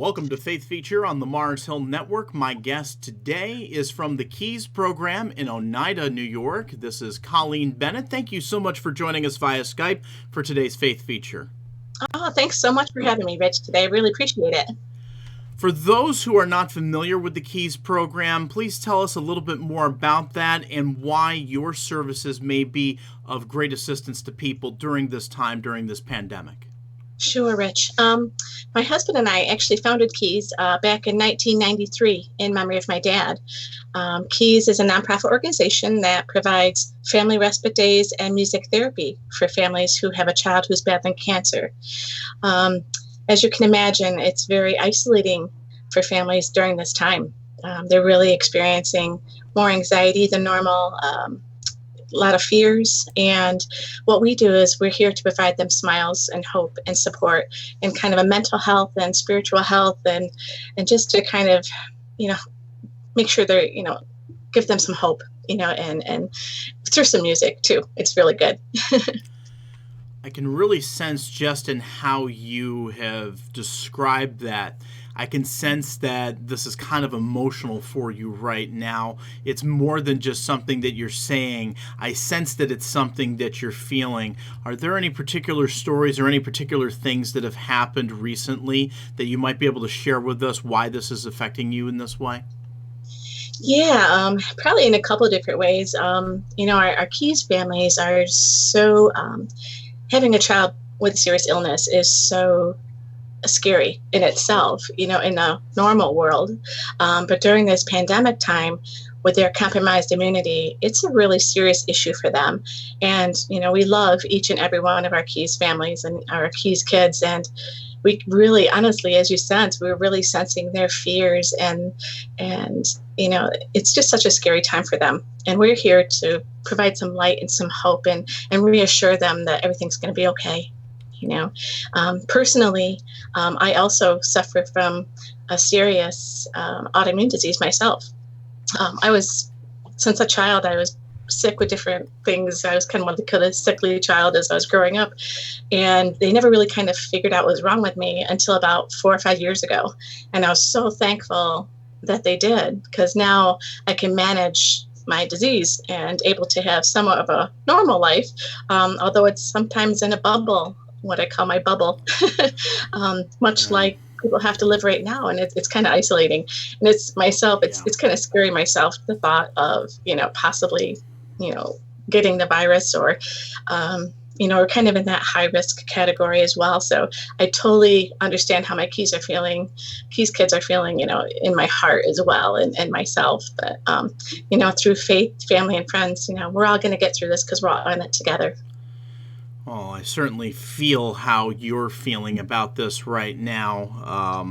Welcome to Faith Feature on the Mars Hill Network. My guest today is from the Keys program in Oneida, New York. This is Colleen Bennett. Thank you so much for joining us via Skype for today's Faith Feature. Oh, thanks so much for having me, Rich, today. I really appreciate it. For those who are not familiar with the Keys program, please tell us a little bit more about that and why your services may be of great assistance to people during this time, during this pandemic. Sure, Rich. My husband and I actually founded Keys back in 1993 in memory of my dad. Keys is a nonprofit organization that provides family respite days and music therapy for families who have a child who's battling cancer. As you can imagine, it's very isolating for families during this time. They're really experiencing more anxiety than normal, a lot of fears. And what we do is we're here to provide them smiles and hope and support and kind of a mental health and spiritual health and just to kind of, make sure they're, give them some hope, and through some music too. It's really good. I can really sense just in how you have described that. I can sense that this is kind of emotional for you right now. It's more than just something that you're saying. I sense that it's something that you're feeling. Are there any particular stories or any particular things that have happened recently that you might be able to share with us why this is affecting you in this way? Yeah, probably in a couple of different ways. Our Keys families are so, having a child with a serious illness is so scary in itself, in a normal world. But during this pandemic time, with their compromised immunity, it's a really serious issue for them. And, we love each and every one of our Keys families and our Keys kids. And we really, honestly, as you sense, we're really sensing their fears and it's just such a scary time for them. And we're here to provide some light and some hope and reassure them that everything's going to be okay. Personally, I also suffer from a serious autoimmune disease myself. Since a child, I was sick with different things. I was kind of a sickly child as I was growing up, and they never really kind of figured out what was wrong with me until about 4 or 5 years ago. And I was so thankful that they did, because now I can manage my disease and able to have somewhat of a normal life, although it's sometimes in a bubble, what I call my bubble, much like people have to live right now. And it's kind of isolating. And it's kind of scary myself, the thought of, possibly, getting the virus or, we're kind of in that high risk category as well. So I totally understand how my Keys kids are feeling, in my heart as well and myself. But, through faith, family and friends, we're all going to get through this because we're all in it together. Oh, I certainly feel how you're feeling about this right now.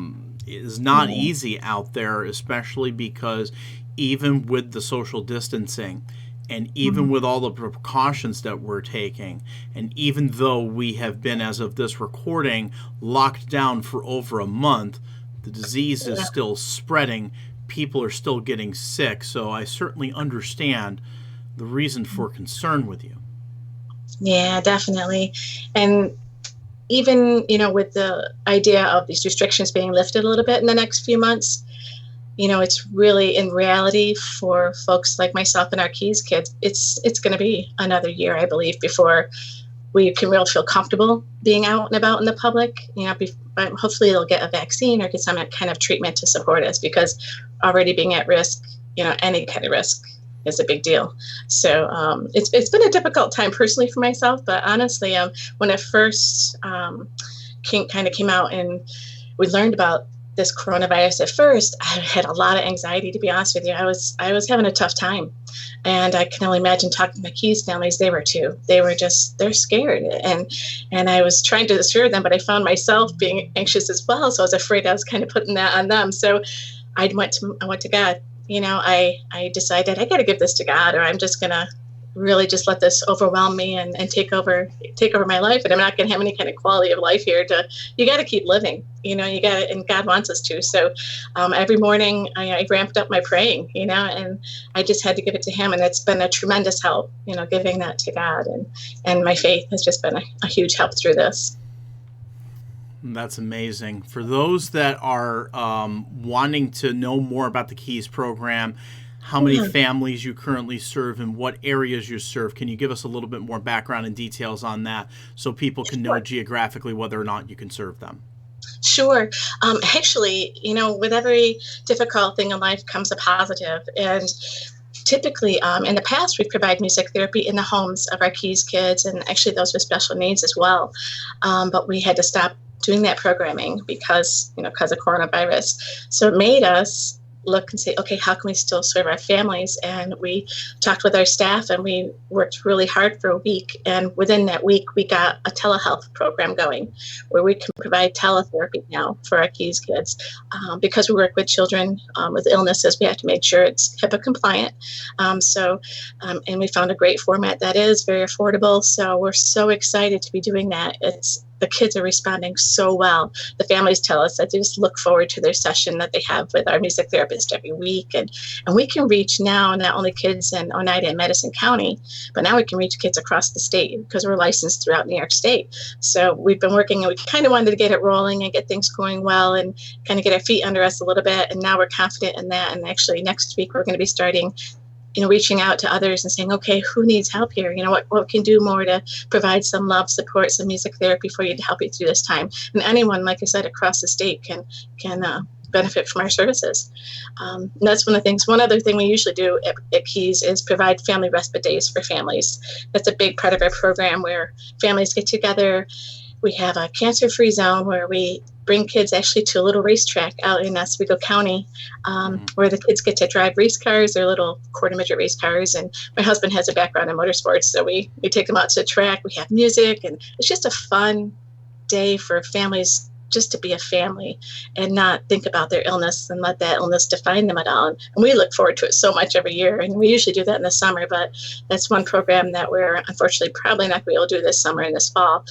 It is not easy out there, especially because even with the social distancing and even with all the precautions that we're taking, and even though we have been, as of this recording, locked down for over a month, the disease is still spreading. People are still getting sick. So I certainly understand the reason for concern with you. Yeah, definitely. And even, with the idea of these restrictions being lifted a little bit in the next few months, it's really, in reality, for folks like myself and our Keys kids, it's going to be another year, I believe, before we can really feel comfortable being out and about in the public. Hopefully they'll get a vaccine or get some kind of treatment to support us, because already being at risk, any kind of risk is a big deal. So it's been a difficult time personally for myself, but honestly, when it first came out and we learned about this coronavirus at first, I had a lot of anxiety, to be honest with you. I was having a tough time. And I can only imagine talking to my Keys families, they were too. They're scared. And I was trying to assure them, but I found myself being anxious as well. So I was afraid I was kind of putting that on them. So I went to God. I decided I got to give this to God, or I'm just going to really just let this overwhelm me and take over my life. And I'm not going to have any kind of quality of life here. You got to keep living, you got to, and God wants us to. So every morning I ramped up my praying, and I just had to give it to him. And it's been a tremendous help, giving that to God. And my faith has just been a huge help through this. That's amazing. For those that are wanting to know more about the Keys program, how many Yeah. families you currently serve and what areas you serve, can you give us a little bit more background and details on that so people can know Sure. geographically whether or not you can serve them? Sure. Actually, with every difficult thing in life comes a positive. And typically, in the past, we provide music therapy in the homes of our Keys kids and actually those with special needs as well. But we had to stop doing that programming because of coronavirus. So it made us look and say, okay, how can we still serve our families? And we talked with our staff and we worked really hard for a week. And within that week, we got a telehealth program going where we can provide teletherapy now for our Keys kids. Because we work with children with illnesses, we have to make sure it's HIPAA compliant. And we found a great format that is very affordable. So we're so excited to be doing that. The kids are responding so well. The families tell us that they just look forward to their session that they have with our music therapist every week. And we can reach now not only kids in Oneida and Madison County, but now we can reach kids across the state because we're licensed throughout New York State. So we've been working and we kind of wanted to get it rolling and get things going well and kind of get our feet under us a little bit. And now we're confident in that. And actually next week, we're going to be starting reaching out to others and saying, okay, who needs help here? What can do more to provide some love, support, some music therapy for you to help you through this time? And anyone, like I said, across the state can benefit from our services. And that's one of the things. One other thing we usually do at Keys is provide family respite days for families. That's a big part of our program where families get together. We have a cancer-free zone where we bring kids actually to a little racetrack out in Oswego County where the kids get to drive race cars. They're little quarter-midget race cars. And my husband has a background in motorsports, so we take them out to the track. We have music, and it's just a fun day for families just to be a family and not think about their illness and let that illness define them at all. And we look forward to it so much every year. And we usually do that in the summer, but that's one program that we're unfortunately probably not going to be able to do this summer and this fall.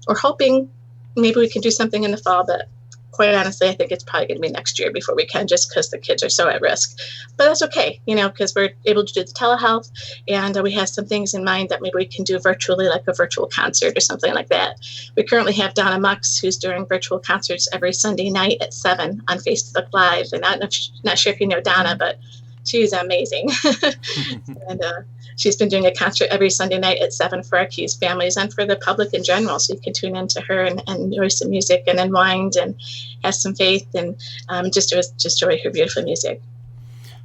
We're hoping maybe we can do something in the fall, but quite honestly, I think it's probably going to be next year before we can, just because the kids are so at risk. But that's okay, because we're able to do the telehealth, and we have some things in mind that maybe we can do virtually, like a virtual concert or something like that. We currently have Donna Mux, who's doing virtual concerts every Sunday night at 7 on Facebook Live. And I'm not sure if you know Donna, but she's amazing. And she's been doing a concert every Sunday night at 7 for our Keys families and for the public in general. So you can tune into her and enjoy some music and unwind and have some faith and just enjoy her beautiful music.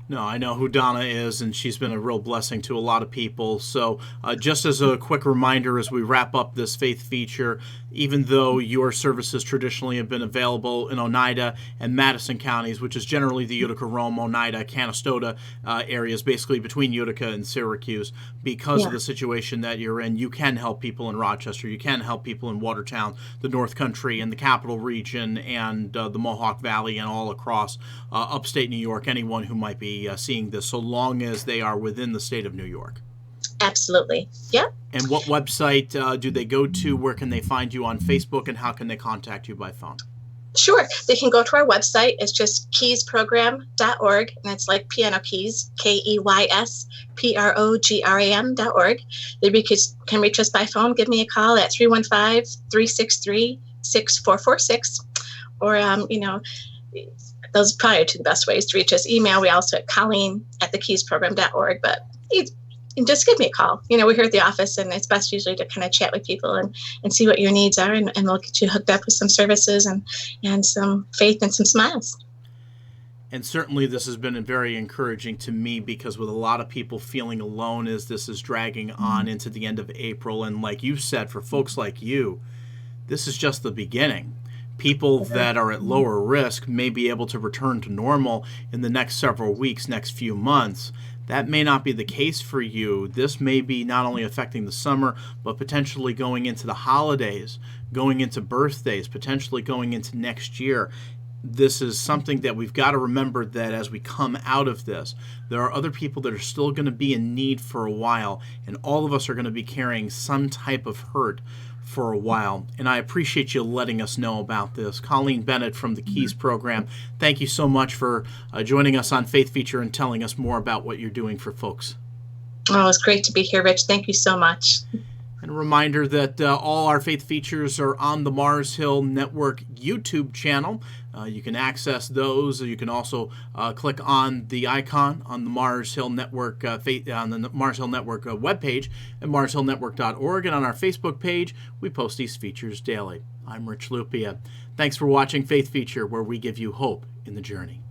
No, I know who Donna is, and she's been a real blessing to a lot of people. So just as a quick reminder as we wrap up this faith feature, even though your services traditionally have been available in Oneida and Madison counties, which is generally the Utica, Rome, Oneida, Canastota areas, basically between Utica and Syracuse, because of the situation that you're in, you can help people in Rochester, you can help people in Watertown, the North Country, and the Capital Region, and the Mohawk Valley, and all across upstate New York, anyone who might be seeing this, so long as they are within the state of New York. Absolutely. Yep. And what website do they go to? Where can they find you on Facebook, and how can they contact you by phone? Sure. They can go to our website. It's just keysprogram.org, and it's like piano keys, KEYSPROGRAM.org. They can reach us by phone. Give me a call at 315-363-6446, or, those are probably two of the best ways to reach us. Email, we also at Colleen@thekeysprogram.org, but just give me a call. We're here at the office, and it's best usually to kind of chat with people and see what your needs are, and we'll get you hooked up with some services and some faith and some smiles. And certainly this has been very encouraging to me, because with a lot of people feeling alone as this is dragging on into the end of April, and like you said, for folks like you, this is just the beginning. People that are at lower risk may be able to return to normal in the next several weeks, next few months. That may not be the case for you. This may be not only affecting the summer, but potentially going into the holidays, going into birthdays, potentially going into next year. This is something that we've got to remember, that as we come out of this, there are other people that are still going to be in need for a while, and all of us are going to be carrying some type of hurt for a while. And I appreciate you letting us know about this. Colleen Bennett from the Keys program, thank you so much for joining us on Faith Feature and telling us more about what you're doing for folks. Oh, it's great to be here, Rich. Thank you so much. And a reminder that all our faith features are on the Mars Hill Network YouTube channel. You can access those. You can also click on the icon on the Mars Hill Network on the Mars Hill Network webpage at marshillnetwork.org, and on our Facebook page, we post these features daily. I'm Rich Lupia. Thanks for watching Faith Feature, where we give you hope in the journey.